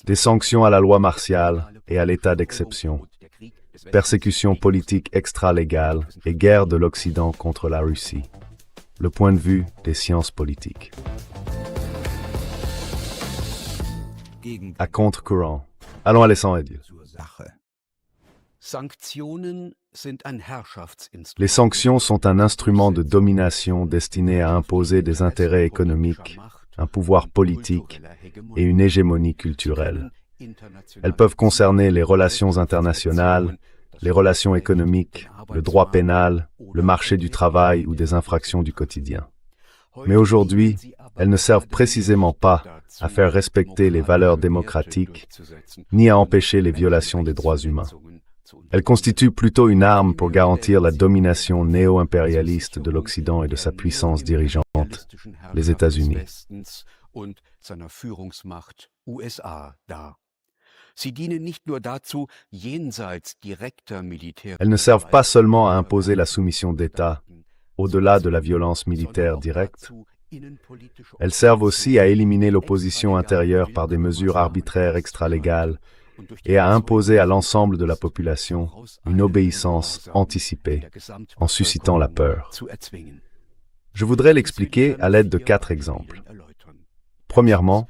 Des sanctions à la loi martiale et à l'état d'exception, persécution politique extra-légale et guerre de l'Occident contre la Russie. Le point de vue des sciences politiques. À contre-courant. Allons à l'essence et Dieu. Les sanctions sont un instrument de domination destiné à imposer des intérêts économiques, un pouvoir politique et une hégémonie culturelle. Elles peuvent concerner les relations internationales, les relations économiques, le droit pénal, le marché du travail ou des infractions du quotidien. Mais aujourd'hui, elles ne servent précisément pas à faire respecter les valeurs démocratiques, ni à empêcher les violations des droits humains. Elles constituent plutôt une arme pour garantir la domination néo-impérialiste de l'Occident et de sa puissance dirigeante, les États-Unis. Elles ne servent pas seulement à imposer la soumission d'États, au-delà de la violence militaire directe. Elles servent aussi à éliminer l'opposition intérieure par des mesures arbitraires extralégales et à imposer à l'ensemble de la population une obéissance anticipée en suscitant la peur. Je voudrais l'expliquer à l'aide de 4 exemples. Premièrement,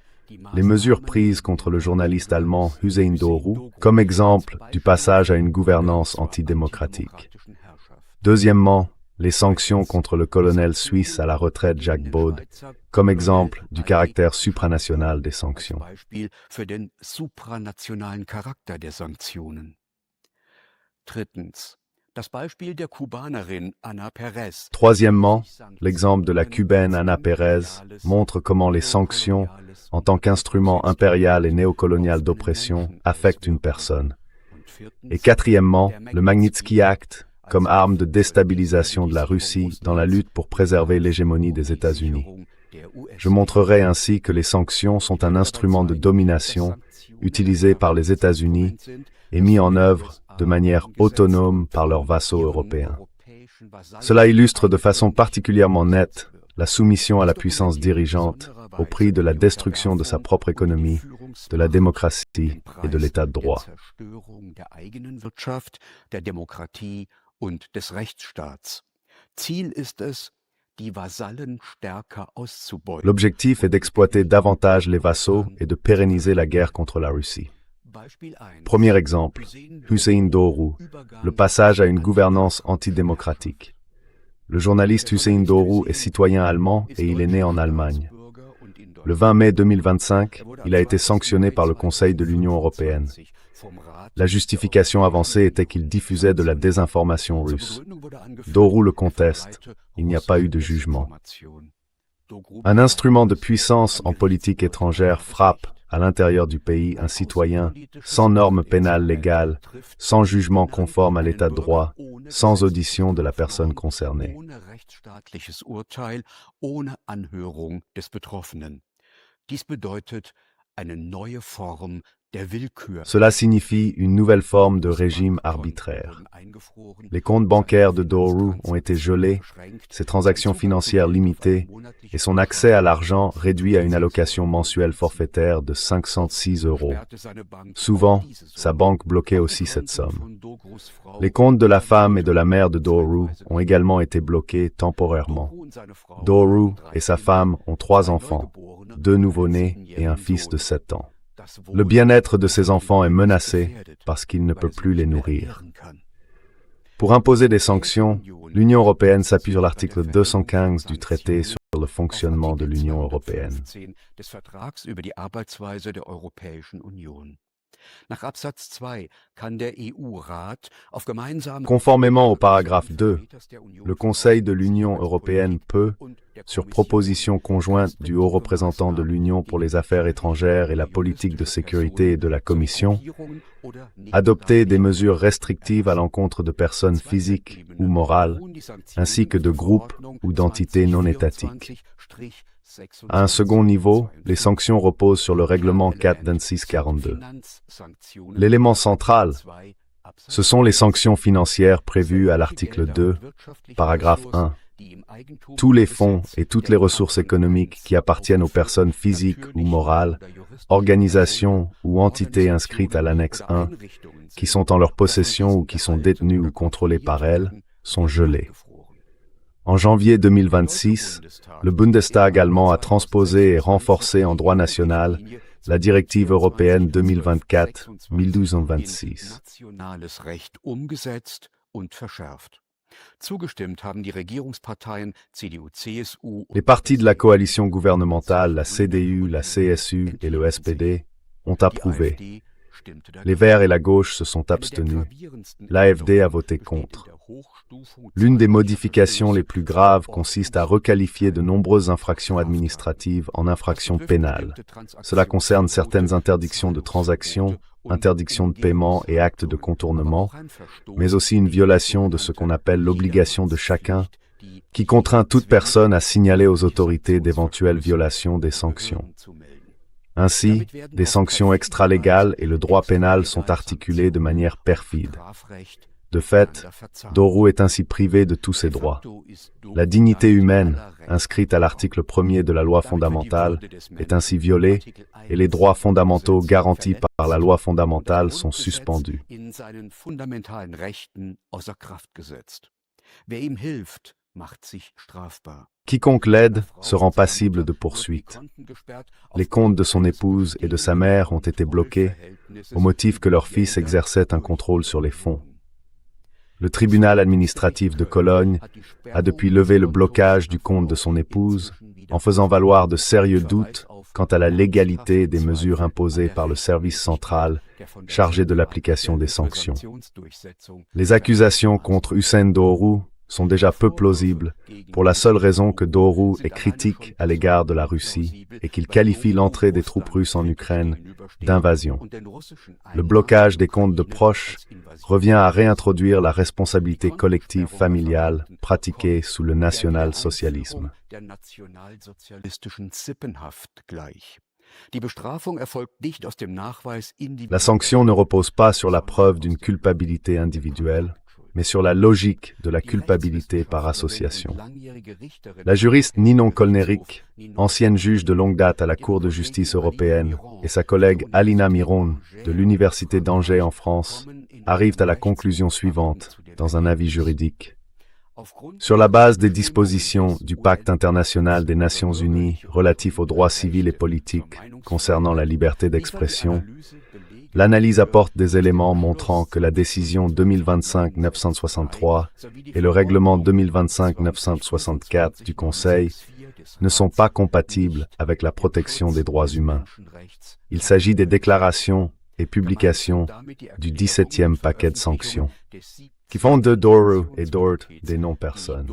les mesures prises contre le journaliste allemand Hüseyin Doğru, comme exemple du passage à une gouvernance antidémocratique. Deuxièmement, les sanctions contre le colonel suisse à la retraite Jacques Baud, comme exemple du caractère supranational des sanctions. Troisièmement, l'exemple de la Cubaine Ana Pérez montre comment les sanctions, en tant qu'instrument impérial et néocolonial d'oppression, affectent une personne. Et quatrièmement, le Magnitsky Act, comme arme de déstabilisation de la Russie dans la lutte pour préserver l'hégémonie des États-Unis. Je montrerai ainsi que les sanctions sont un instrument de domination utilisé par les États-Unis et mis en œuvre de manière autonome par leurs vassaux européens. Cela illustre de façon particulièrement nette la soumission à la puissance dirigeante au prix de la destruction de sa propre économie, de la démocratie et de l'état de droit. L'objectif est d'exploiter davantage les vassaux et de pérenniser la guerre contre la Russie. Premier exemple, Hüseyin Doğru, le passage à une gouvernance antidémocratique. Le journaliste Hüseyin Doğru est citoyen allemand et il est né en Allemagne. Le 20 mai 2025, il a été sanctionné par le Conseil de l'Union européenne. La justification avancée était qu'il diffusait de la désinformation russe. Doğru le conteste. Il n'y a pas eu de jugement. Un instrument de puissance en politique étrangère frappe à l'intérieur du pays un citoyen sans normes pénales légales, sans jugement conforme à l'état de droit, sans audition de la personne concernée. Cela signifie une nouvelle forme de régime arbitraire. Les comptes bancaires de Doğru ont été gelés, ses transactions financières limitées et son accès à l'argent réduit à une allocation mensuelle forfaitaire de 506 €. Souvent, sa banque bloquait aussi cette somme. Les comptes de la femme et de la mère de Doğru ont également été bloqués temporairement. Doğru et sa femme ont 3 enfants, 2 nouveau-nés et un fils de 7 ans. Le bien-être de ces enfants est menacé parce qu'il ne peut plus les nourrir. Pour imposer des sanctions, l'Union européenne s'appuie sur l'article 215 du traité sur le fonctionnement de l'Union européenne. Conformément au paragraphe 2, le Conseil de l'Union européenne peut, sur proposition conjointe du haut représentant de l'Union pour les affaires étrangères et la politique de sécurité et de la Commission, adopter des mesures restrictives à l'encontre de personnes physiques ou morales, ainsi que de groupes ou d'entités non étatiques. À un second niveau, les sanctions reposent sur le règlement 426/42. L'élément central, ce sont les sanctions financières prévues à l'article 2, paragraphe 1 Tous les fonds et toutes les ressources économiques qui appartiennent aux personnes physiques ou morales, organisations ou entités inscrites à l'annexe 1, qui sont en leur possession ou qui sont détenues ou contrôlées par elles, sont gelées. En janvier 2026, le Bundestag allemand a transposé et renforcé en droit national la directive européenne 2024-1226. Les partis de la coalition gouvernementale, la CDU, la CSU et le SPD, ont approuvé. Les Verts et la gauche se sont abstenus. L'AfD a voté contre. L'une des modifications les plus graves consiste à requalifier de nombreuses infractions administratives en infractions pénales. Cela concerne certaines interdictions de transactions, interdictions de paiement et actes de contournement, mais aussi une violation de ce qu'on appelle l'obligation de chacun, qui contraint toute personne à signaler aux autorités d'éventuelles violations des sanctions. Ainsi, des sanctions extralégales et le droit pénal sont articulés de manière perfide. De fait, Doru est ainsi privé de tous ses droits. La dignité humaine, inscrite à l'article 1er de la loi fondamentale, est ainsi violée et les droits fondamentaux garantis par la loi fondamentale sont suspendus. Quiconque l'aide se rend passible de poursuites. Les comptes de son épouse et de sa mère ont été bloqués au motif que leur fils exerçait un contrôle sur les fonds. Le tribunal administratif de Cologne a depuis levé le blocage du compte de son épouse en faisant valoir de sérieux doutes quant à la légalité des mesures imposées par le service central chargé de l'application des sanctions. Les accusations contre Hüseyin Doğru sont déjà peu plausibles pour la seule raison que Doğru est critique à l'égard de la Russie et qu'il qualifie l'entrée des troupes russes en Ukraine d'invasion. Le blocage des comptes de proches revient à réintroduire la responsabilité collective familiale pratiquée sous le national-socialisme. La sanction ne repose pas sur la preuve d'une culpabilité individuelle, mais sur la logique de la culpabilité par association. La juriste Ninon Kolnerik, ancienne juge de longue date à la Cour de justice européenne, et sa collègue Alina Miron, de l'Université d'Angers en France, arrivent à la conclusion suivante dans un avis juridique. Sur la base des dispositions du Pacte international des Nations unies relatif aux droits civils et politiques concernant la liberté d'expression, l'analyse apporte des éléments montrant que la décision 2025-963 et le règlement 2025-964 du Conseil ne sont pas compatibles avec la protection des droits humains. Il s'agit des déclarations et publications du 17e paquet de sanctions, qui font de Doğru et Dort des non-personnes.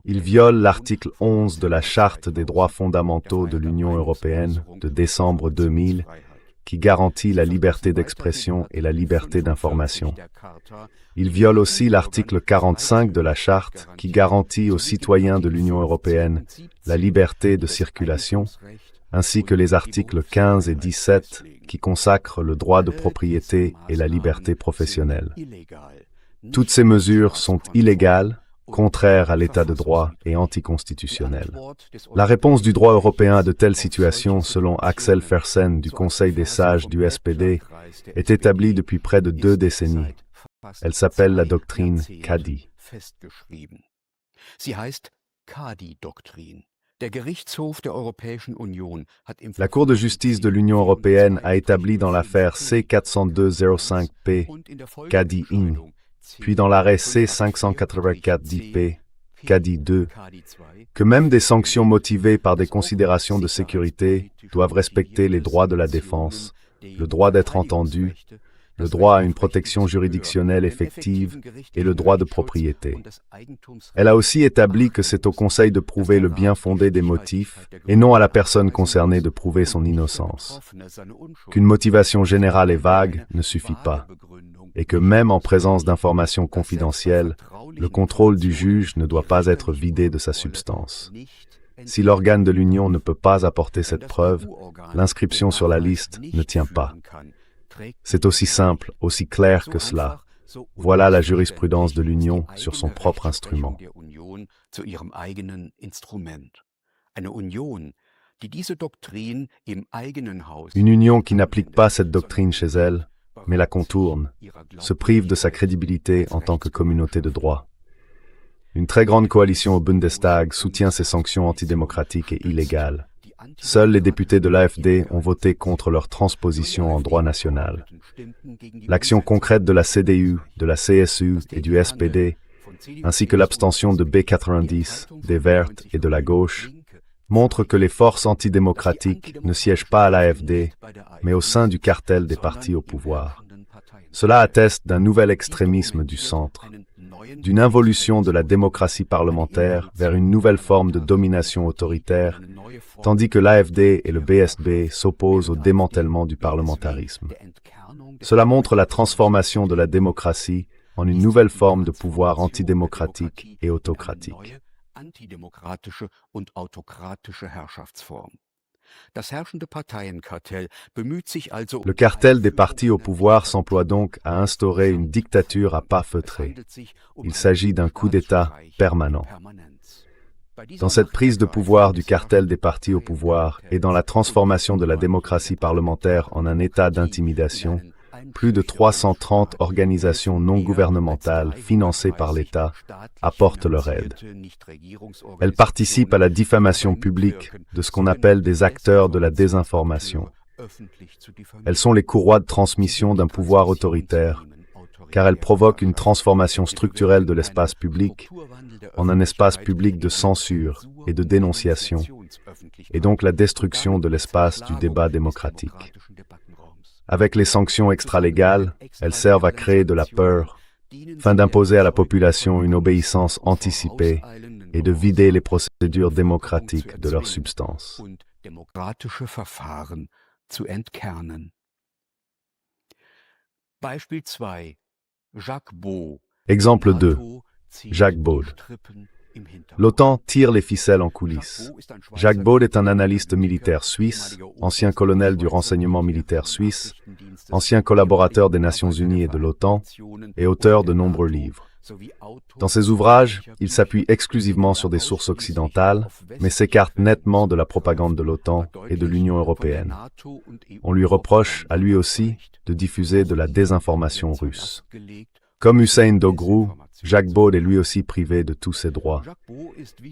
Ils violent l'article 11 de la Charte des droits fondamentaux de l'Union européenne de décembre 2000, qui garantit la liberté d'expression et la liberté d'information. Ils violent aussi l'article 45 de la Charte, qui garantit aux citoyens de l'Union européenne la liberté de circulation, ainsi que les articles 15 et 17, qui consacrent le droit de propriété et la liberté professionnelle. Toutes ces mesures sont illégales, contraires à l'état de droit et anticonstitutionnelles. La réponse du droit européen à de telles situations, selon Axel Fersen du Conseil des sages du SPD, est établie depuis près de 2 décennies. Elle s'appelle la doctrine Caddy. La Cour de justice de l'Union européenne a établi dans l'affaire C-402-05P, Caddy-IN, puis dans l'arrêt C-584-10P, Caddy-2, que même des sanctions motivées par des considérations de sécurité doivent respecter les droits de la défense, le droit d'être entendu, le droit à une protection juridictionnelle effective et le droit de propriété. Elle a aussi établi que c'est au Conseil de prouver le bien fondé des motifs et non à la personne concernée de prouver son innocence. Qu'une motivation générale et vague ne suffit pas, et que même en présence d'informations confidentielles, le contrôle du juge ne doit pas être vidé de sa substance. Si l'organe de l'Union ne peut pas apporter cette preuve, l'inscription sur la liste ne tient pas. C'est aussi simple, aussi clair que cela. Voilà la jurisprudence de l'Union sur son propre instrument. Une union qui n'applique pas cette doctrine chez elle, mais la contourne, se prive de sa crédibilité en tant que communauté de droit. Une très grande coalition au Bundestag soutient ces sanctions antidémocratiques et illégales. Seuls les députés de l'AfD ont voté contre leur transposition en droit national. L'action concrète de la CDU, de la CSU et du SPD, ainsi que l'abstention de B90, des Verts et de la gauche, montre que les forces antidémocratiques ne siègent pas à l'AfD, mais au sein du cartel des partis au pouvoir. Cela atteste d'un nouvel extrémisme du centre, d'une involution de la démocratie parlementaire vers une nouvelle forme de domination autoritaire, tandis que l'AfD et le BSB s'opposent au démantèlement du parlementarisme. Cela montre la transformation de la démocratie en une nouvelle forme de pouvoir antidémocratique et autocratique. Le cartel des partis au pouvoir s'emploie donc à instaurer une dictature à pas feutrés. Il s'agit d'un coup d'État permanent. Dans cette prise de pouvoir du cartel des partis au pouvoir et dans la transformation de la démocratie parlementaire en un état d'intimidation, plus de 330 organisations non gouvernementales financées par l'État apportent leur aide. Elles participent à la diffamation publique de ce qu'on appelle des acteurs de la désinformation. Elles sont les courroies de transmission d'un pouvoir autoritaire, car elles provoquent une transformation structurelle de l'espace public en un espace public de censure et de dénonciation, et donc la destruction de l'espace du débat démocratique. Avec les sanctions extralégales, elles servent à créer de la peur, afin d'imposer à la population une obéissance anticipée et de vider les procédures démocratiques de leur substance. Exemple 2. Jacques Baud. L'OTAN tire les ficelles en coulisses. Jacques Baud est un analyste militaire suisse, ancien colonel du renseignement militaire suisse, ancien collaborateur des Nations Unies et de l'OTAN, et auteur de nombreux livres. Dans ses ouvrages, il s'appuie exclusivement sur des sources occidentales, mais s'écarte nettement de la propagande de l'OTAN et de l'Union européenne. On lui reproche, à lui aussi, de diffuser de la désinformation russe. Comme Hussein Dogrou, Jacques Baud est lui aussi privé de tous ses droits.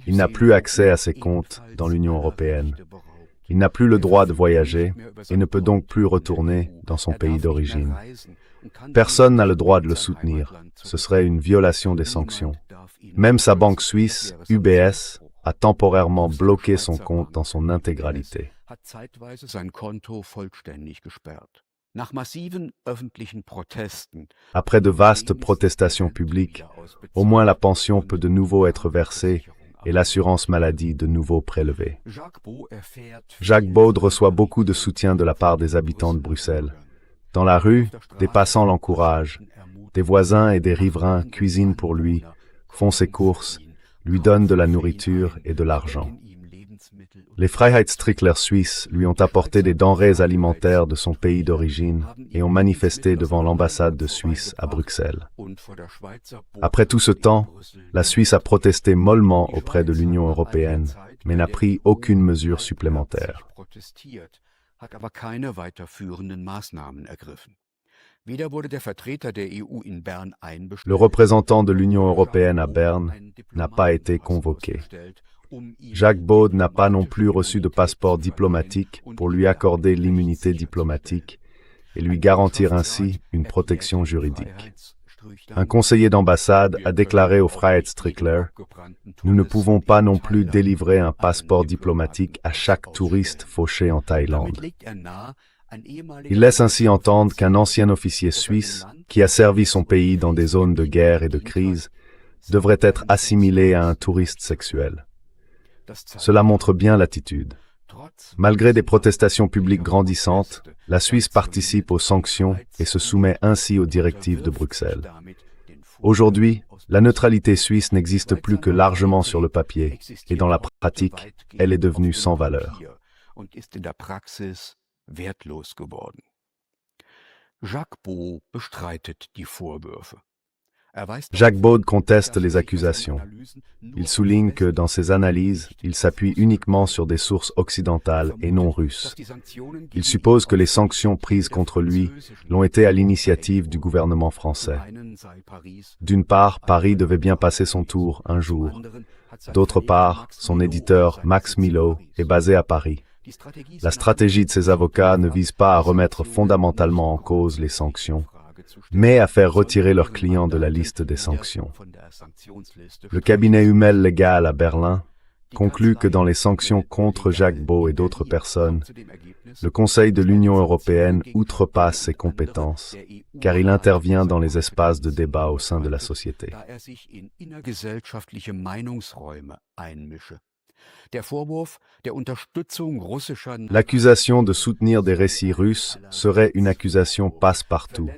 Il n'a plus accès à ses comptes dans l'Union européenne. Il n'a plus le droit de voyager et ne peut donc plus retourner dans son pays d'origine. Personne n'a le droit de le soutenir. Ce serait une violation des sanctions. Même sa banque suisse, UBS, a temporairement bloqué son compte dans son intégralité. Après de vastes protestations publiques, au moins la pension peut de nouveau être versée et l'assurance maladie de nouveau prélevée. Jacques Baud reçoit beaucoup de soutien de la part des habitants de Bruxelles. Dans la rue, des passants l'encouragent. Des voisins et des riverains cuisinent pour lui, font ses courses, lui donnent de la nourriture et de l'argent. Les Freiheitstrickler suisses lui ont apporté des denrées alimentaires de son pays d'origine et ont manifesté devant l'ambassade de Suisse à Bruxelles. Après tout ce temps, la Suisse a protesté mollement auprès de l'Union européenne, mais n'a pris aucune mesure supplémentaire. Le représentant de l'Union européenne à Berne n'a pas été convoqué. Jacques Baud n'a pas non plus reçu de passeport diplomatique pour lui accorder l'immunité diplomatique et lui garantir ainsi une protection juridique. Un conseiller d'ambassade a déclaré aux Freiheitstrickler « Nous ne pouvons pas non plus délivrer un passeport diplomatique à chaque touriste fauché en Thaïlande. » Il laisse ainsi entendre qu'un ancien officier suisse, qui a servi son pays dans des zones de guerre et de crise, devrait être assimilé à un touriste sexuel. Cela montre bien l'attitude. Malgré des protestations publiques grandissantes, la Suisse participe aux sanctions et se soumet ainsi aux directives de Bruxelles. Aujourd'hui, la neutralité suisse n'existe plus que largement sur le papier, et dans la pratique, elle est devenue sans valeur. Jacques Baud conteste les accusations. Il souligne que, dans ses analyses, il s'appuie uniquement sur des sources occidentales et non russes. Il suppose que les sanctions prises contre lui l'ont été à l'initiative du gouvernement français. D'une part, Paris devait bien passer son tour un jour. D'autre part, son éditeur, Max Milo, est basé à Paris. La stratégie de ses avocats ne vise pas à remettre fondamentalement en cause les sanctions, mais à faire retirer leurs clients de la liste des sanctions. Le cabinet Hummel Légal à Berlin conclut que dans les sanctions contre Jacques Baud et d'autres personnes, le Conseil de l'Union européenne outrepasse ses compétences, car il intervient dans les espaces de débat au sein de la société. L'accusation de soutenir des récits russes serait une accusation passe-partout.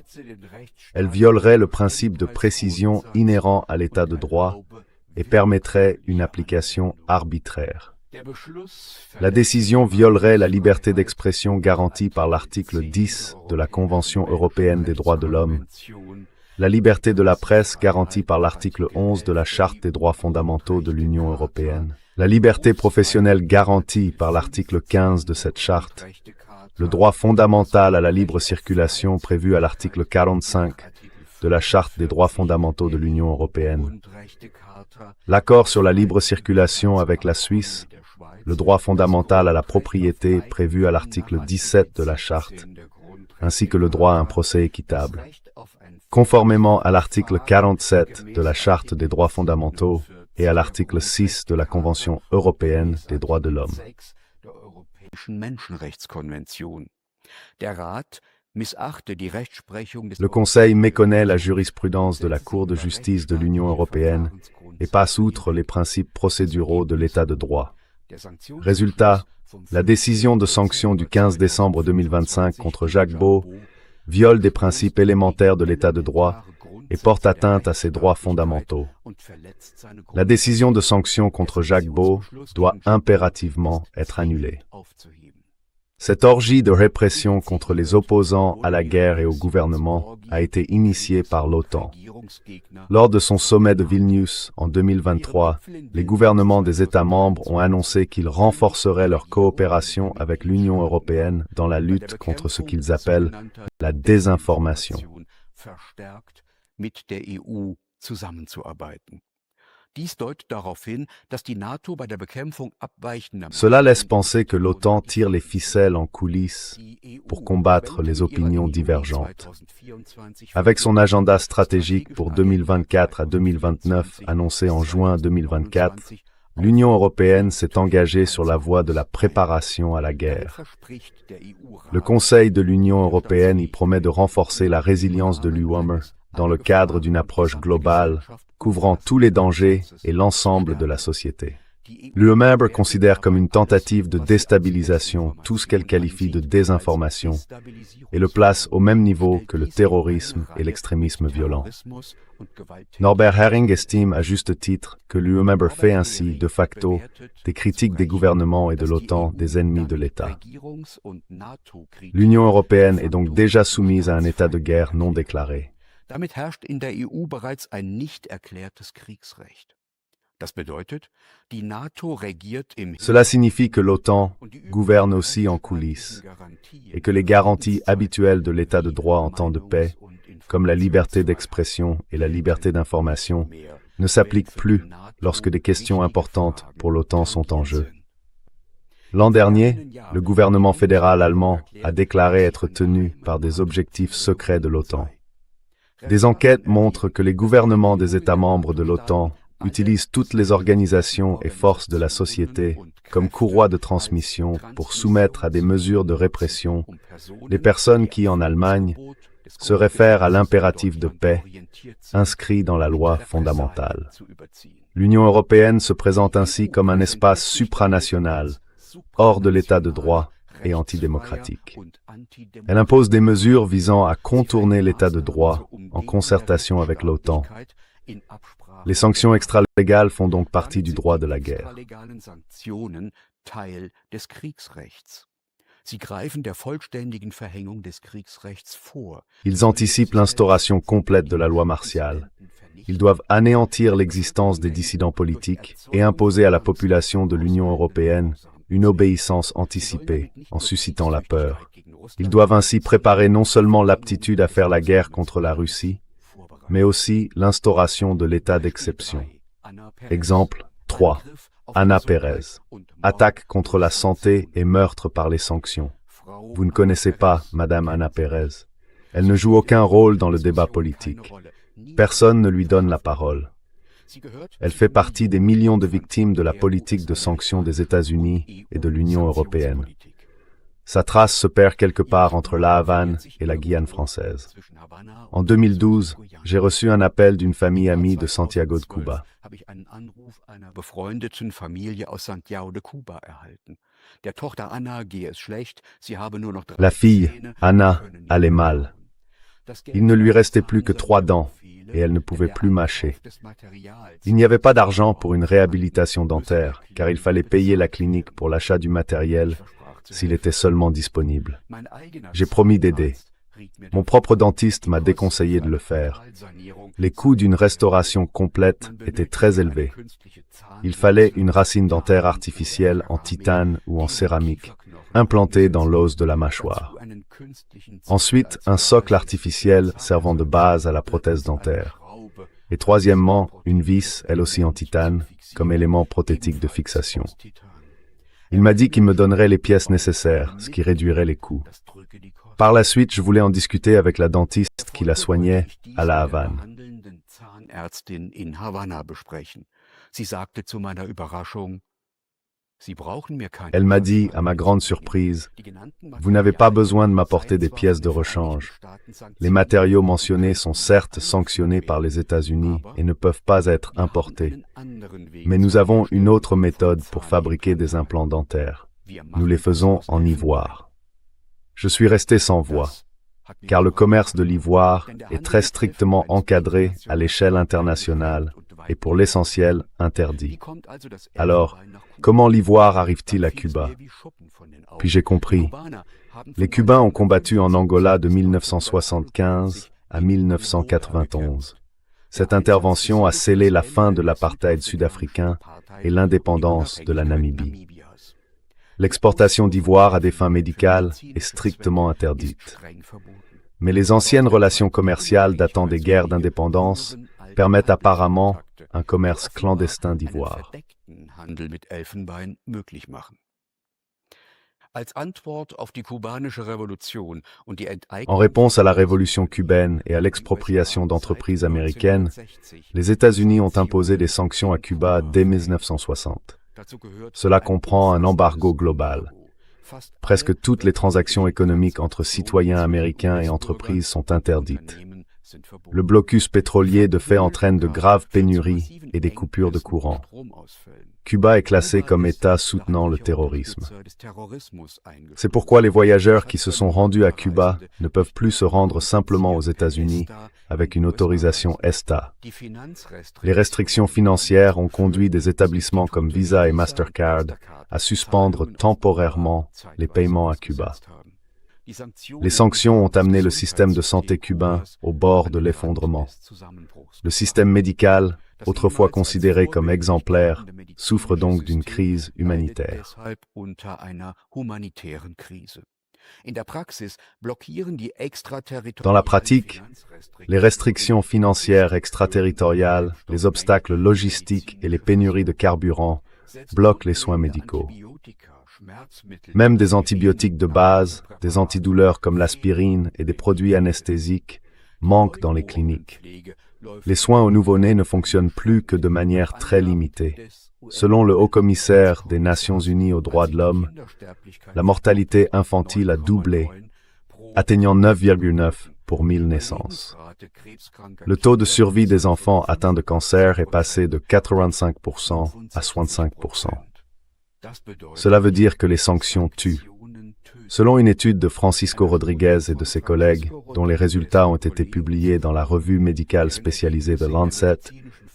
Elle violerait le principe de précision inhérent à l'état de droit et permettrait une application arbitraire. La décision violerait la liberté d'expression garantie par l'article 10 de la Convention européenne des droits de l'homme, la liberté de la presse garantie par l'article 11 de la Charte des droits fondamentaux de l'Union européenne, la liberté professionnelle garantie par l'article 15 de cette charte, le droit fondamental à la libre circulation prévu à l'article 45 de la Charte des droits fondamentaux de l'Union européenne, l'accord sur la libre circulation avec la Suisse, le droit fondamental à la propriété prévu à l'article 17 de la Charte, ainsi que le droit à un procès équitable. Conformément à l'article 47 de la Charte des droits fondamentaux et à l'article 6 de la Convention européenne des droits de l'homme. Le Conseil méconnaît la jurisprudence de la Cour de justice de l'Union européenne et passe outre les principes procéduraux de l'État de droit. Résultat, la décision de sanction du 15 décembre 2025 contre Jacques Baud viole des principes élémentaires de l'État de droit et porte atteinte à ses droits fondamentaux. La décision de sanction contre Jacques Baud doit impérativement être annulée. Cette orgie de répression contre les opposants à la guerre et au gouvernement a été initiée par l'OTAN. Lors de son sommet de Vilnius en 2023, les gouvernements des États membres ont annoncé qu'ils renforceraient leur coopération avec l'Union européenne dans la lutte contre ce qu'ils appellent la désinformation. Cela laisse penser que l'OTAN tire les ficelles en coulisses pour combattre les opinions divergentes. Avec son agenda stratégique pour 2024 à 2029 annoncé en juin 2024, l'Union européenne s'est engagée sur la voie de la préparation à la guerre. Le Conseil de l'Union européenne y promet de renforcer la résilience de l'UEMR dans le cadre d'une approche globale couvrant tous les dangers et l'ensemble de la société. L'UEMR considère comme une tentative de déstabilisation tout ce qu'elle qualifie de désinformation et le place au même niveau que le terrorisme et l'extrémisme violent. Norbert Hering estime à juste titre que l'UEMR fait ainsi, de facto, des critiques des gouvernements et de l'OTAN des ennemis de l'État. L'Union européenne est donc déjà soumise à un état de guerre non déclaré. Damit herrscht in der EU bereits ein nicht erklärtes Kriegsrecht. Cela signifie que l'OTAN gouverne aussi en coulisses et que les garanties habituelles de l'état de droit en temps de paix, comme la liberté d'expression et la liberté d'information, ne s'appliquent plus lorsque des questions importantes pour l'OTAN sont en jeu. L'an dernier, le gouvernement fédéral allemand a déclaré être tenu par des objectifs secrets de l'OTAN. Des enquêtes montrent que les gouvernements des États membres de l'OTAN utilisent toutes les organisations et forces de la société comme courroie de transmission pour soumettre à des mesures de répression les personnes qui, en Allemagne, se réfèrent à l'impératif de paix inscrit dans la loi fondamentale. L'Union européenne se présente ainsi comme un espace supranational, hors de l'état de droit et antidémocratique. Elle impose des mesures visant à contourner l'état de droit en concertation avec l'OTAN. Les sanctions extralégales font donc partie du droit de la guerre. Sie greifen der vollständigen Verhängung des Kriegsrechts vor. Ils anticipent l'instauration complète de la loi martiale. Ils doivent anéantir l'existence des dissidents politiques et imposer à la population de l'Union européenne une obéissance anticipée en suscitant la peur. Ils doivent ainsi préparer non seulement l'aptitude à faire la guerre contre la Russie, mais aussi l'instauration de l'état d'exception. Exemple 3. Anna Pérez. Attaque contre la santé et meurtre par les sanctions. Vous ne connaissez pas Madame Anna Pérez. Elle ne joue aucun rôle dans le débat politique. Personne ne lui donne la parole. Elle fait partie des millions de victimes de la politique de sanctions des États-Unis et de l'Union européenne. Sa trace se perd quelque part entre La Havane et la Guyane française. En 2012, j'ai reçu un appel d'une famille amie de Santiago de Cuba. La fille, Anna, allait mal. Il ne lui restait plus que 3 dents et elle ne pouvait plus mâcher. Il n'y avait pas d'argent pour une réhabilitation dentaire, car il fallait payer la clinique pour l'achat du matériel s'il était seulement disponible. J'ai promis d'aider. Mon propre dentiste m'a déconseillé de le faire. Les coûts d'une restauration complète étaient très élevés. Il fallait une racine dentaire artificielle en titane ou en céramique, implantée dans l'os de la mâchoire. Ensuite, un socle artificiel servant de base à la prothèse dentaire. Et troisièmement, une vis, elle aussi en titane, comme élément prothétique de fixation. Il m'a dit qu'il me donnerait les pièces nécessaires, ce qui réduirait les coûts. Par la suite, je voulais en discuter avec la dentiste qui la soignait à La Havane. Elle m'a dit, à ma grande surprise, « Vous n'avez pas besoin de m'apporter des pièces de rechange. Les matériaux mentionnés sont certes sanctionnés par les États-Unis et ne peuvent pas être importés. Mais nous avons une autre méthode pour fabriquer des implants dentaires. Nous les faisons en ivoire. » Je suis resté sans voix, car le commerce de l'ivoire est très strictement encadré à l'échelle internationale et pour l'essentiel interdit. Alors, comment l'ivoire arrive-t-il à Cuba? Puis j'ai compris. Les Cubains ont combattu en Angola de 1975 à 1991. Cette intervention a scellé la fin de l'apartheid sud-africain et l'indépendance de la Namibie. L'exportation d'ivoire à des fins médicales est strictement interdite. Mais les anciennes relations commerciales datant des guerres d'indépendance permettent apparemment un commerce clandestin d'ivoire. En réponse à la révolution cubaine et à l'expropriation d'entreprises américaines, les États-Unis ont imposé des sanctions à Cuba dès 1960. Cela comprend un embargo global. Presque toutes les transactions économiques entre citoyens américains et entreprises sont interdites. Le blocus pétrolier de fait entraîne de graves pénuries et des coupures de courant. Cuba est classé comme État soutenant le terrorisme. C'est pourquoi les voyageurs qui se sont rendus à Cuba ne peuvent plus se rendre simplement aux États-Unis avec une autorisation ESTA. Les restrictions financières ont conduit des établissements comme Visa et Mastercard à suspendre temporairement les paiements à Cuba. Les sanctions ont amené le système de santé cubain au bord de l'effondrement. Le système médical, autrefois considéré comme exemplaire, souffre donc d'une crise humanitaire. Dans la pratique, les restrictions financières extraterritoriales, les obstacles logistiques et les pénuries de carburant bloquent les soins médicaux. Même des antibiotiques de base, des antidouleurs comme l'aspirine et des produits anesthésiques manquent dans les cliniques. Les soins aux nouveau-nés ne fonctionnent plus que de manière très limitée. Selon le Haut-Commissaire des Nations Unies aux droits de l'homme, la mortalité infantile a doublé, atteignant 9,9 pour 1000 naissances. Le taux de survie des enfants atteints de cancer est passé de 85% à 65%. Cela veut dire que les sanctions tuent. Selon une étude de Francisco Rodriguez et de ses collègues, dont les résultats ont été publiés dans la revue médicale spécialisée de Lancet,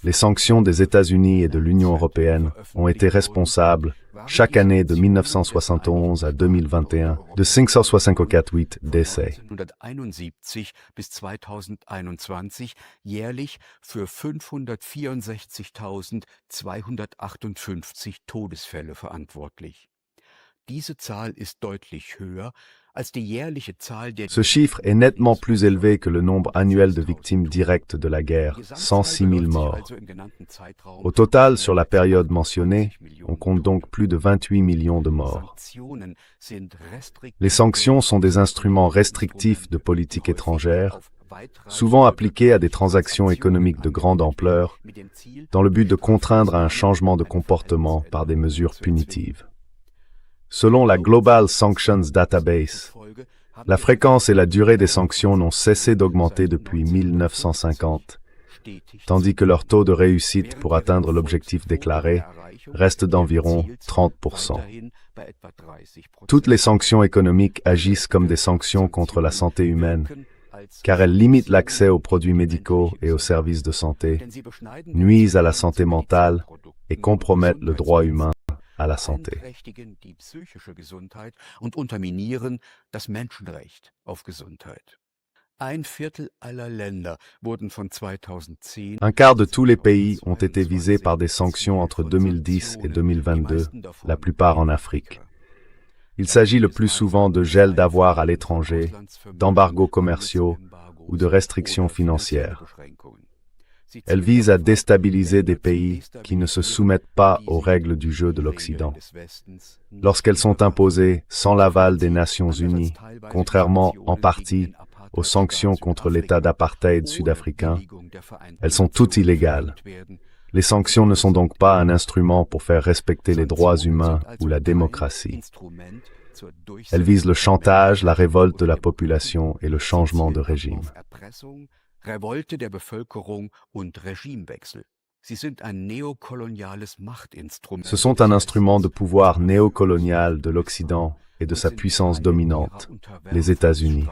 les sanctions des États-Unis et de l'Union européenne ont été responsables chaque année de 1971 à 2021 de 564 décès. 1971 bis 2021 jährlich für 564.258 Todesfälle verantwortlich. Diese Zahl ist deutlich höher als die jährliche Zahl der... Ce chiffre est nettement plus élevé que le nombre annuel de victimes directes de la guerre, 106 000 morts. Au total, sur la période mentionnée, on compte donc plus de 28 millions de morts. Les sanctions sont des instruments restrictifs de politique étrangère, souvent appliqués à des transactions économiques de grande ampleur, dans le but de contraindre à un changement de comportement par des mesures punitives. Selon la Global Sanctions Database, la fréquence et la durée des sanctions n'ont cessé d'augmenter depuis 1950, tandis que leur taux de réussite pour atteindre l'objectif déclaré reste d'environ 30%. Toutes les sanctions économiques agissent comme des sanctions contre la santé humaine, car elles limitent l'accès aux produits médicaux et aux services de santé, nuisent à la santé mentale et compromettent le droit humain à la santé. Die psychische Gesundheit und unterminieren das Menschenrecht auf Gesundheit. Ein Viertel aller Länder wurden von 2010... Un quart de tous les pays ont été visés par des sanctions entre 2010 et 2022, la plupart en Afrique. Il s'agit le plus souvent de gel d'avoirs à l'étranger, d'embargos commerciaux ou de restrictions financières. Elles visent à déstabiliser des pays qui ne se soumettent pas aux règles du jeu de l'Occident. Lorsqu'elles sont imposées sans l'aval des Nations Unies, contrairement en partie aux sanctions contre l'État d'apartheid sud-africain, elles sont toutes illégales. Les sanctions ne sont donc pas un instrument pour faire respecter les droits humains ou la démocratie. Elles visent le chantage, la révolte de la population et le changement de régime. Revolte der Bevölkerung und Regimewechsel. Sie sind ein neokoloniales Machtinstrument. Ce sont un instrument de pouvoir néocolonial de l'Occident et de sa puissance dominante, les États-Unis.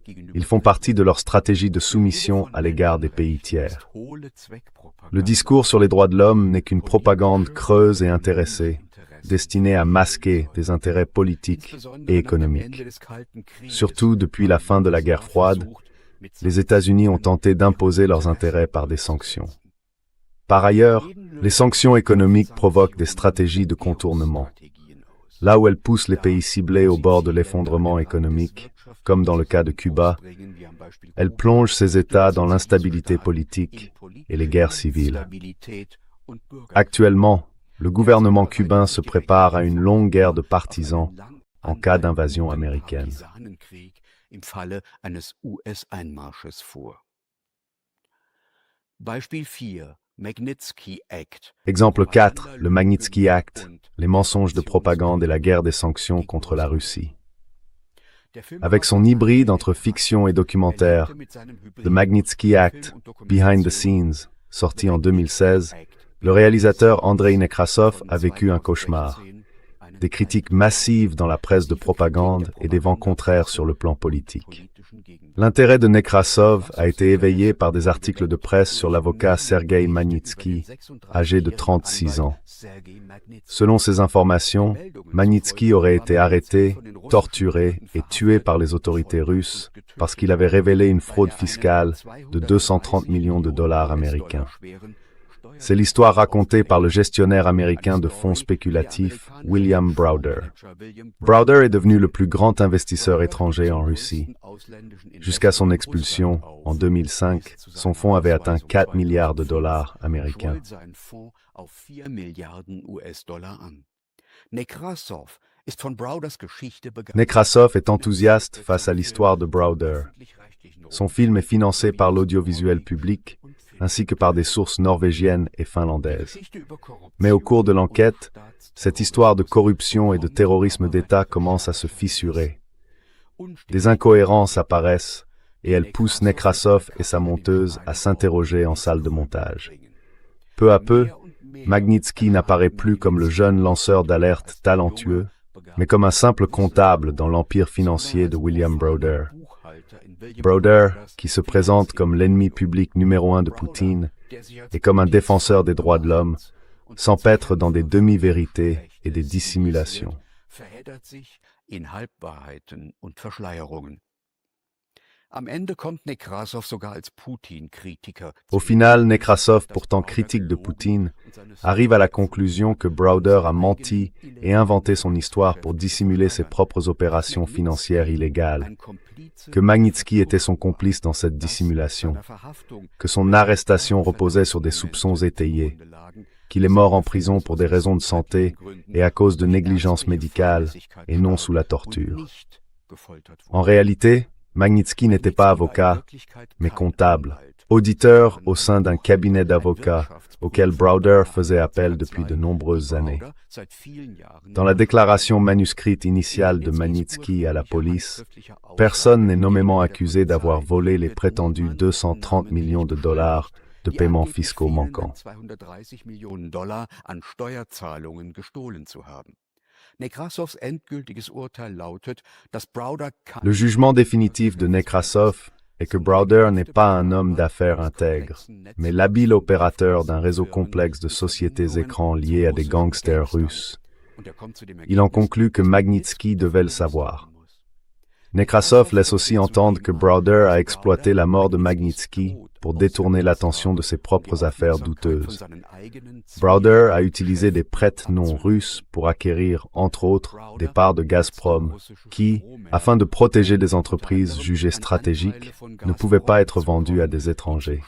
Ils font partie de leur stratégie de soumission à l'égard des pays tiers. Le discours sur les droits de l'homme n'est qu'une propagande creuse et intéressée, destinée à masquer des intérêts politiques et économiques. Surtout depuis la fin de la guerre froide, les États-Unis ont tenté d'imposer leurs intérêts par des sanctions. Par ailleurs, les sanctions économiques provoquent des stratégies de contournement. Là où elles poussent les pays ciblés au bord de l'effondrement économique, comme dans le cas de Cuba, elles plongent ces États dans l'instabilité politique et les guerres civiles. Actuellement, le gouvernement cubain se prépare à une longue guerre de partisans en cas d'invasion américaine. Im Falle eines US-Einmarsches vor. Beispiel 4, Magnitsky Act. Exemple 4, le Magnitsky Act, les mensonges de propagande et la guerre des sanctions contre la Russie. Avec son hybride entre fiction et documentaire, The Magnitsky Act, Behind the Scenes, sorti en 2016, le réalisateur Andrei Nekrasov a vécu un cauchemar. Des critiques massives dans la presse de propagande et des vents contraires sur le plan politique. L'intérêt de Nekrasov a été éveillé par des articles de presse sur l'avocat Sergueï Magnitsky, âgé de 36 ans. Selon ces informations, Magnitsky aurait été arrêté, torturé et tué par les autorités russes parce qu'il avait révélé une fraude fiscale de 230 millions de dollars américains. C'est l'histoire racontée par le gestionnaire américain de fonds spéculatifs, William Browder. Browder est devenu le plus grand investisseur étranger en Russie. Jusqu'à son expulsion, en 2005, son fonds avait atteint 4 milliards de dollars américains. Nekrasov est enthousiaste face à l'histoire de Browder. Son film est financé par l'audiovisuel public, ainsi que par des sources norvégiennes et finlandaises. Mais au cours de l'enquête, cette histoire de corruption et de terrorisme d'État commence à se fissurer. Des incohérences apparaissent et elles poussent Nekrasov et sa monteuse à s'interroger en salle de montage. Peu à peu, Magnitsky n'apparaît plus comme le jeune lanceur d'alerte talentueux, mais comme un simple comptable dans l'empire financier de William Browder. Browder, qui se présente comme l'ennemi public numéro 1 de Poutine et comme un défenseur des droits de l'homme, s'empêtre dans des demi-vérités et des dissimulations. Verheddert sich in Halbwahrheiten und Verschleierungen. Am Ende kommt Nekrasov sogar als Putin-Kritiker. Au final, Nekrasov, pourtant critique de Poutine, arrive à la conclusion que Browder a menti et inventé son histoire pour dissimuler ses propres opérations financières illégales, que Magnitsky était son complice dans cette dissimulation, que son arrestation reposait sur des soupçons étayés, qu'il est mort en prison pour des raisons de santé et à cause de négligence médicale et non sous la torture. En réalité, Magnitsky n'était pas avocat, mais comptable, auditeur au sein d'un cabinet d'avocats auquel Browder faisait appel depuis de nombreuses années. Dans la déclaration manuscrite initiale de Magnitsky à la police, personne n'est nommément accusé d'avoir volé les prétendus 230 millions de dollars de paiements fiscaux manquants. Le jugement définitif de Nekrasov est que Browder n'est pas un homme d'affaires intègre, mais l'habile opérateur d'un réseau complexe de sociétés écrans liées à des gangsters russes. Il en conclut que Magnitsky devait le savoir. Nekrasov laisse aussi entendre que Browder a exploité la mort de Magnitsky pour détourner l'attention de ses propres affaires douteuses. Browder a utilisé des prêtres non russes pour acquérir, entre autres, des parts de Gazprom qui, afin de protéger des entreprises jugées stratégiques, ne pouvaient pas être vendues à des étrangers.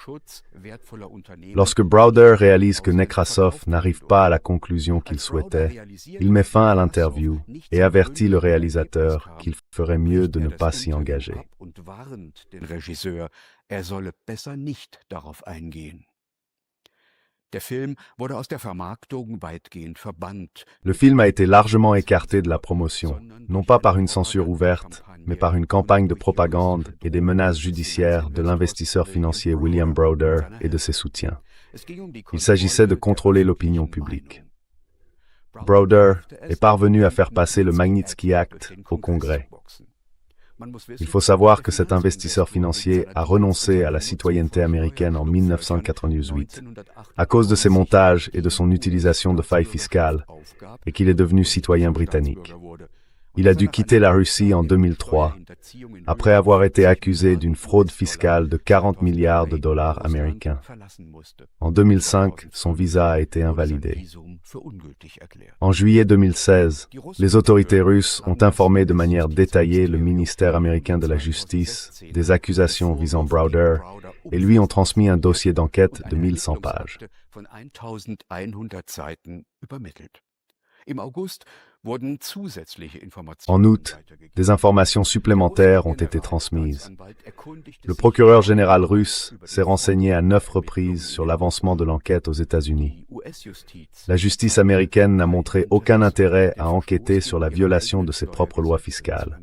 Lorsque Browder réalise que Nekrasov n'arrive pas à la conclusion qu'il souhaitait, il met fin à l'interview et avertit le réalisateur qu'il ferait mieux de ne pas s'y engager. Solle besser nicht darauf eingehen. Der Film wurde aus der Vermarktung weitgehend verbannt. Le film a été largement écarté de la promotion, non pas par une censure ouverte, mais par une campagne de propagande et des menaces judiciaires de l'investisseur financier William Browder et de ses soutiens. Il s'agissait de contrôler l'opinion publique. Browder est parvenu à faire passer le Magnitsky Act au Congrès. Il faut savoir que cet investisseur financier a renoncé à la citoyenneté américaine en 1998 à cause de ses montages et de son utilisation de failles fiscales et qu'il est devenu citoyen britannique. Il a dû quitter la Russie en 2003 après avoir été accusé d'une fraude fiscale de 40 milliards de dollars américains. En 2005, son visa a été invalidé. En juillet 2016, les autorités russes ont informé de manière détaillée le ministère américain de la Justice des accusations visant Browder et lui ont transmis un dossier d'enquête de 1100 pages. En août, des informations supplémentaires ont été transmises. Le procureur général russe s'est renseigné à 9 reprises sur l'avancement de l'enquête aux États-Unis. La justice américaine n'a montré aucun intérêt à enquêter sur la violation de ses propres lois fiscales.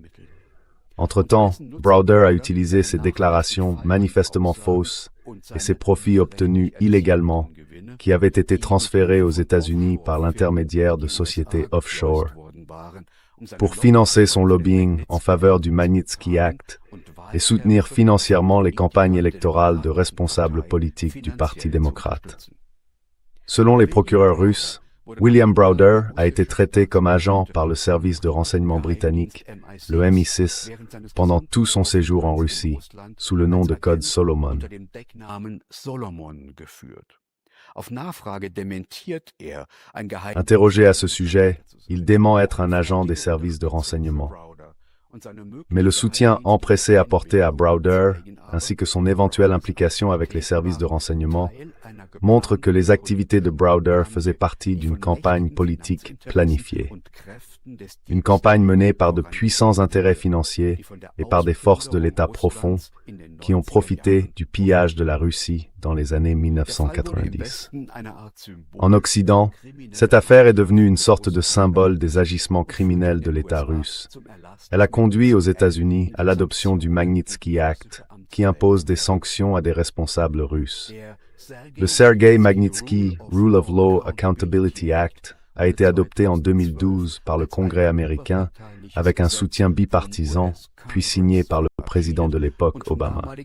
Entre-temps, Browder a utilisé ses déclarations manifestement fausses et ses profits obtenus illégalement qui avaient été transférés aux États-Unis par l'intermédiaire de sociétés offshore pour financer son lobbying en faveur du Magnitsky Act et soutenir financièrement les campagnes électorales de responsables politiques du Parti démocrate. Selon les procureurs russes, William Browder a été traité comme agent par le service de renseignement britannique, le MI6, pendant tout son séjour en Russie, sous le nom de code Solomon. Interrogé à ce sujet, il dément être un agent des services de renseignement. Mais le soutien empressé apporté à Browder, ainsi que son éventuelle implication avec les services de renseignement, montre que les activités de Browder faisaient partie d'une campagne politique planifiée. Une campagne menée par de puissants intérêts financiers et par des forces de l'État profond qui ont profité du pillage de la Russie dans les années 1990. En Occident, cette affaire est devenue une sorte de symbole des agissements criminels de l'État russe. Elle a conduit aux États-Unis à l'adoption du Magnitsky Act, qui impose des sanctions à des responsables russes. Le Sergei Magnitsky Rule of Law Accountability Act a été adopté en 2012 par le Congrès américain avec un soutien bipartisan, puis signé par le président de l'époque, Obama.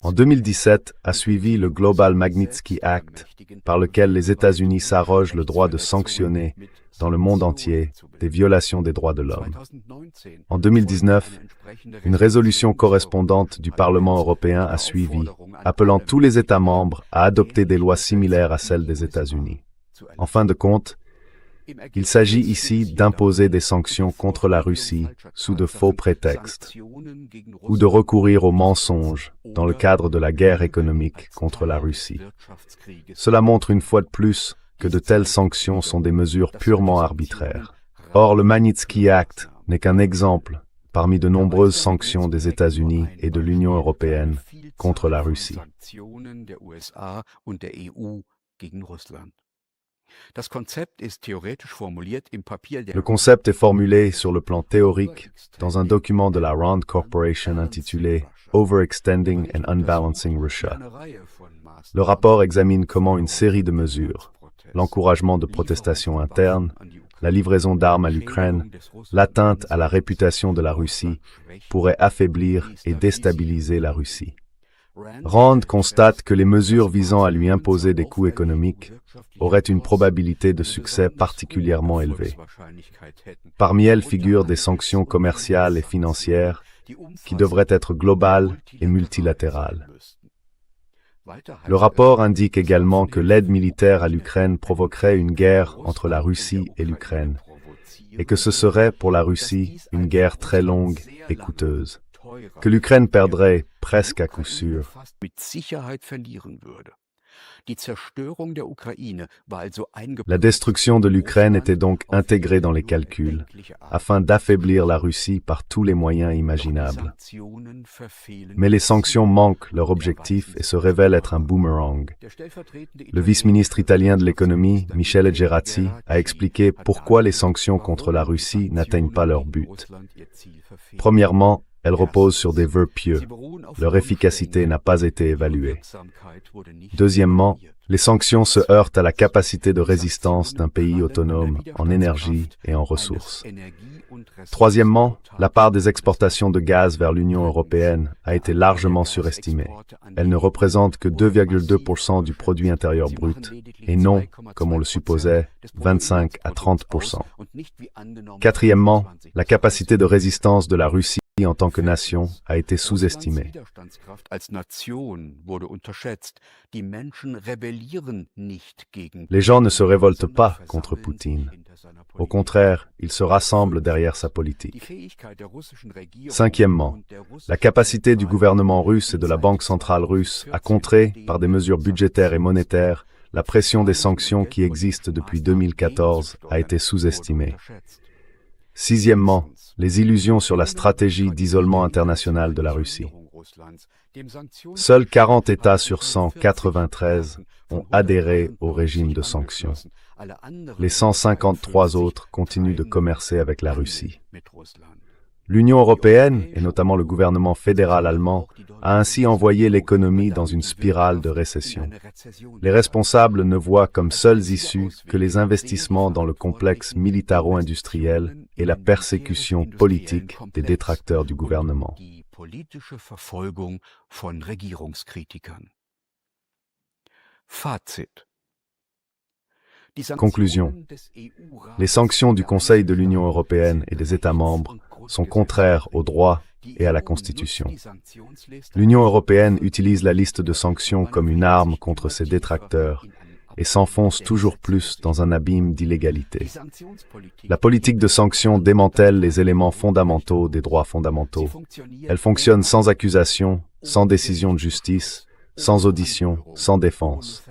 En 2017 a suivi le Global Magnitsky Act, par lequel les États-Unis s'arrogent le droit de sanctionner, dans le monde entier, des violations des droits de l'homme. En 2019, une résolution correspondante du Parlement européen a suivi, appelant tous les États membres à adopter des lois similaires à celles des États-Unis. En fin de compte, il s'agit ici d'imposer des sanctions contre la Russie sous de faux prétextes ou de recourir aux mensonges dans le cadre de la guerre économique contre la Russie. Cela montre une fois de plus que de telles sanctions sont des mesures purement arbitraires. Or, le Magnitsky Act n'est qu'un exemple parmi de nombreuses sanctions des États-Unis et de l'Union européenne contre la Russie. Le concept est formulé sur le plan théorique dans un document de la Rand Corporation intitulé Overextending and Unbalancing Russia. Le rapport examine comment une série de mesures, l'encouragement de protestations internes, la livraison d'armes à l'Ukraine, l'atteinte à la réputation de la Russie, pourraient affaiblir et déstabiliser la Russie. Rand constate que les mesures visant à lui imposer des coûts économiques auraient une probabilité de succès particulièrement élevée. Parmi elles figurent des sanctions commerciales et financières qui devraient être globales et multilatérales. Le rapport indique également que l'aide militaire à l'Ukraine provoquerait une guerre entre la Russie et l'Ukraine, et que ce serait pour la Russie une guerre très longue et coûteuse, que l'Ukraine perdrait presque à coup sûr. La destruction de l'Ukraine était donc intégrée dans les calculs, afin d'affaiblir la Russie par tous les moyens imaginables. Mais les sanctions manquent leur objectif et se révèlent être un boomerang. Le vice-ministre italien de l'économie, Michele Gerazzi, a expliqué pourquoi les sanctions contre la Russie n'atteignent pas leur but. Premièrement, elles reposent sur des vœux pieux. Leur efficacité n'a pas été évaluée. Deuxièmement, les sanctions se heurtent à la capacité de résistance d'un pays autonome en énergie et en ressources. Troisièmement, la part des exportations de gaz vers l'Union européenne a été largement surestimée. Elle ne représente que 2,2% du produit intérieur brut, et non, comme on le supposait, 25 à 30%. Quatrièmement, la capacité de résistance de la Russie en tant que nation a été sous-estimée. Les gens ne se révoltent pas contre Poutine. Au contraire, ils se rassemblent derrière sa politique. Cinquièmement, la capacité du gouvernement russe et de la Banque centrale russe à contrer, par des mesures budgétaires et monétaires, la pression des sanctions qui existent depuis 2014 a été sous-estimée. Sixièmement, les illusions sur la stratégie d'isolement international de la Russie. Seuls 40 États sur 193 ont adhéré au régime de sanctions. Les 153 autres continuent de commercer avec la Russie. L'Union européenne, et notamment le gouvernement fédéral allemand, a ainsi envoyé l'économie dans une spirale de récession. Les responsables ne voient comme seules issues que les investissements dans le complexe militaro-industriel et la persécution politique des détracteurs du gouvernement. Conclusion. Les sanctions du Conseil de l'Union européenne et des États membres sont contraires au droit et à la Constitution. L'Union européenne utilise la liste de sanctions comme une arme contre ses détracteurs et s'enfonce toujours plus dans un abîme d'illégalité. La politique de sanctions démantèle les éléments fondamentaux des droits fondamentaux. Elle fonctionne sans accusation, sans décision de justice, sans audition, sans défense.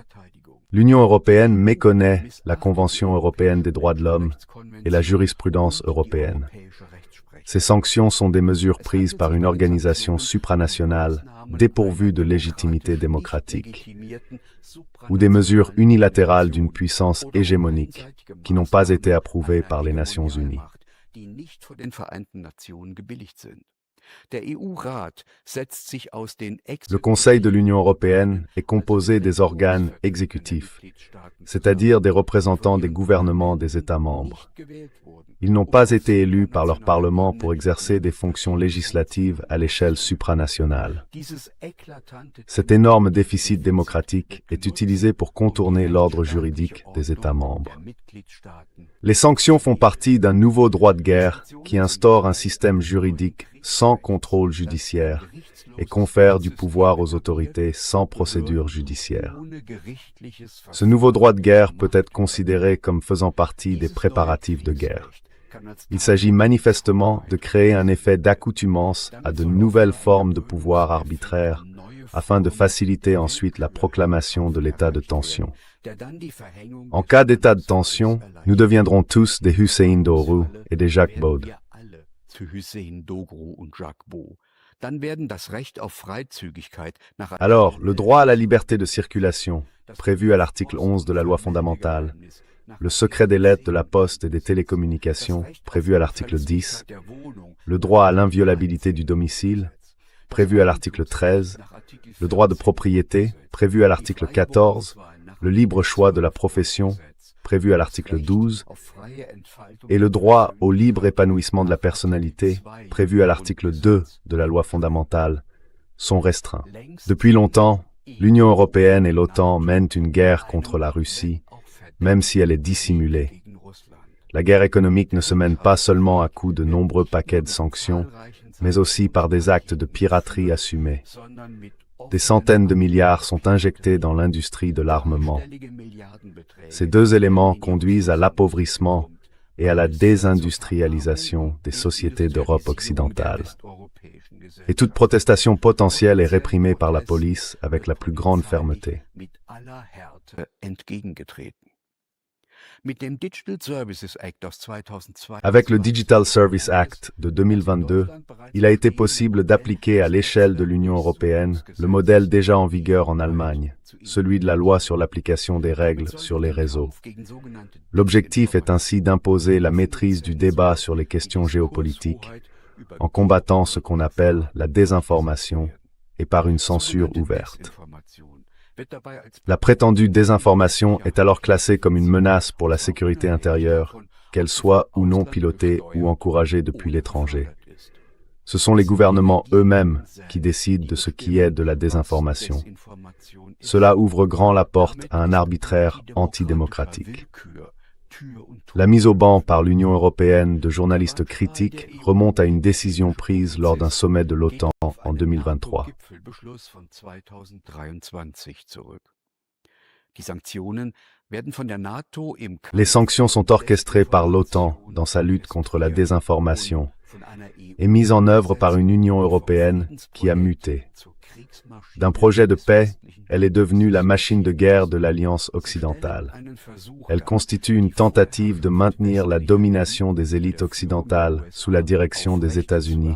L'Union européenne méconnaît la Convention européenne des droits de l'homme et la jurisprudence européenne. Ces sanctions sont des mesures prises par une organisation supranationale dépourvue de légitimité démocratique, ou des mesures unilatérales d'une puissance hégémonique qui n'ont pas été approuvées par les Nations unies. Le Conseil de l'Union européenne est composé des organes exécutifs, c'est-à-dire des représentants des gouvernements des États membres. Ils n'ont pas été élus par leur Parlement pour exercer des fonctions législatives à l'échelle supranationale. Cet énorme déficit démocratique est utilisé pour contourner l'ordre juridique des États membres. Les sanctions font partie d'un nouveau droit de guerre qui instaure un système juridique sans contrôle judiciaire et confère du pouvoir aux autorités sans procédure judiciaire. Ce nouveau droit de guerre peut être considéré comme faisant partie des préparatifs de guerre. Il s'agit manifestement de créer un effet d'accoutumance à de nouvelles formes de pouvoir arbitraire afin de faciliter ensuite la proclamation de l'état de tension. En cas d'état de tension, nous deviendrons tous des Hussein Doğru et des Jacques Baude. Alors, le droit à la liberté de circulation, prévu à l'article 11 de la loi fondamentale, le secret des lettres de la poste et des télécommunications, prévu à l'article 10, le droit à l'inviolabilité du domicile, prévu à l'article 13, le droit de propriété, prévu à l'article 14, le libre choix de la profession, prévu à l'article 12, et le droit au libre épanouissement de la personnalité, prévu à l'article 2 de la loi fondamentale, sont restreints. Depuis longtemps, l'Union européenne et l'OTAN mènent une guerre contre la Russie, même si elle est dissimulée. La guerre économique ne se mène pas seulement à coups de nombreux paquets de sanctions, mais aussi par des actes de piraterie assumés. Des centaines de milliards sont injectés dans l'industrie de l'armement. Ces deux éléments conduisent à l'appauvrissement et à la désindustrialisation des sociétés d'Europe occidentale. Et toute protestation potentielle est réprimée par la police avec la plus grande fermeté. Avec le Digital Service Act de 2022, il a été possible d'appliquer à l'échelle de l'Union européenne le modèle déjà en vigueur en Allemagne, celui de la loi sur l'application des règles sur les réseaux. L'objectif est ainsi d'imposer la maîtrise du débat sur les questions géopolitiques, en combattant ce qu'on appelle la désinformation et par une censure ouverte. La prétendue désinformation est alors classée comme une menace pour la sécurité intérieure, qu'elle soit ou non pilotée ou encouragée depuis l'étranger. Ce sont les gouvernements eux-mêmes qui décident de ce qui est de la désinformation. Cela ouvre grand la porte à un arbitraire antidémocratique. La mise au ban par l'Union européenne de journalistes critiques remonte à une décision prise lors d'un sommet de l'OTAN en 2023. Les sanctions sont orchestrées par l'OTAN dans sa lutte contre la désinformation et mises en œuvre par une Union européenne qui a muté. D'un projet de paix, elle est devenue la machine de guerre de l'Alliance occidentale. Elle constitue une tentative de maintenir la domination des élites occidentales sous la direction des États-Unis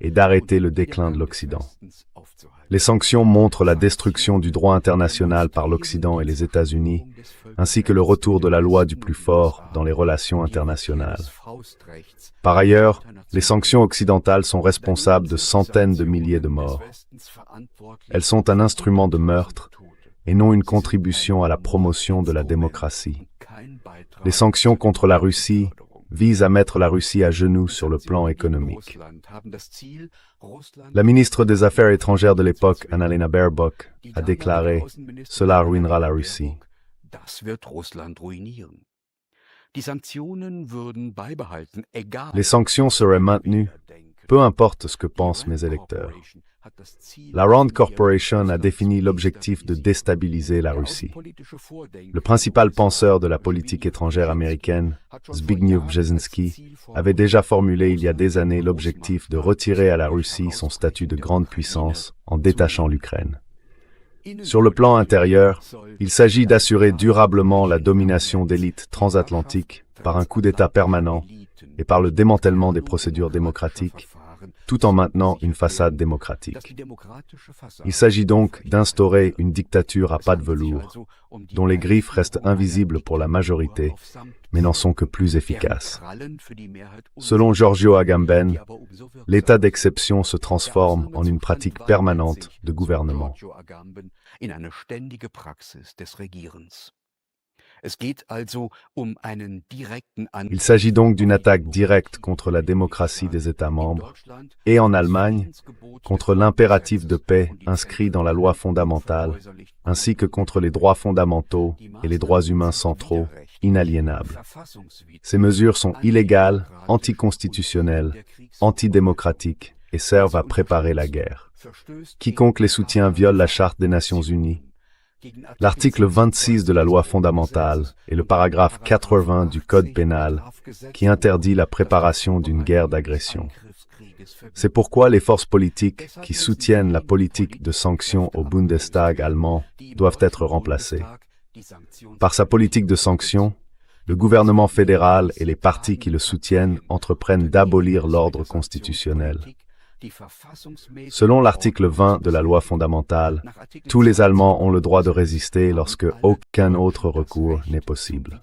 et d'arrêter le déclin de l'Occident. Les sanctions montrent la destruction du droit international par l'Occident et les États-Unis, ainsi que le retour de la loi du plus fort dans les relations internationales. Par ailleurs, les sanctions occidentales sont responsables de centaines de milliers de morts. Elles sont un instrument de meurtre et non une contribution à la promotion de la démocratie. Les sanctions contre la Russie visent à mettre la Russie à genoux sur le plan économique. La ministre des Affaires étrangères de l'époque, Annalena Baerbock, a déclaré « Cela ruinera la Russie ». Les sanctions seraient maintenues, peu importe ce que pensent mes électeurs. La Rand Corporation a défini l'objectif de déstabiliser la Russie. Le principal penseur de la politique étrangère américaine, Zbigniew Brzezinski, avait déjà formulé il y a des années l'objectif de retirer à la Russie son statut de grande puissance en détachant l'Ukraine. Sur le plan intérieur, il s'agit d'assurer durablement la domination d'élites transatlantiques par un coup d'État permanent et par le démantèlement des procédures démocratiques, tout en maintenant une façade démocratique. Il s'agit donc d'instaurer une dictature à pas de velours, dont les griffes restent invisibles pour la majorité, mais n'en sont que plus efficaces. Selon Giorgio Agamben, l'état d'exception se transforme en une pratique permanente de gouvernement. Il s'agit donc d'une attaque directe contre la démocratie des États membres et en Allemagne, contre l'impératif de paix inscrit dans la loi fondamentale, ainsi que contre les droits fondamentaux et les droits humains centraux, inaliénables. Ces mesures sont illégales, anticonstitutionnelles, antidémocratiques et servent à préparer la guerre. Quiconque les soutient viole la Charte des Nations Unies. L'article 26 de la loi fondamentale et le paragraphe 80 du Code pénal qui interdit la préparation d'une guerre d'agression. C'est pourquoi les forces politiques qui soutiennent la politique de sanctions au Bundestag allemand doivent être remplacées. Par sa politique de sanctions, le gouvernement fédéral et les partis qui le soutiennent entreprennent d'abolir l'ordre constitutionnel. Selon l'article 20 de la loi fondamentale, tous les Allemands ont le droit de résister lorsque aucun autre recours n'est possible.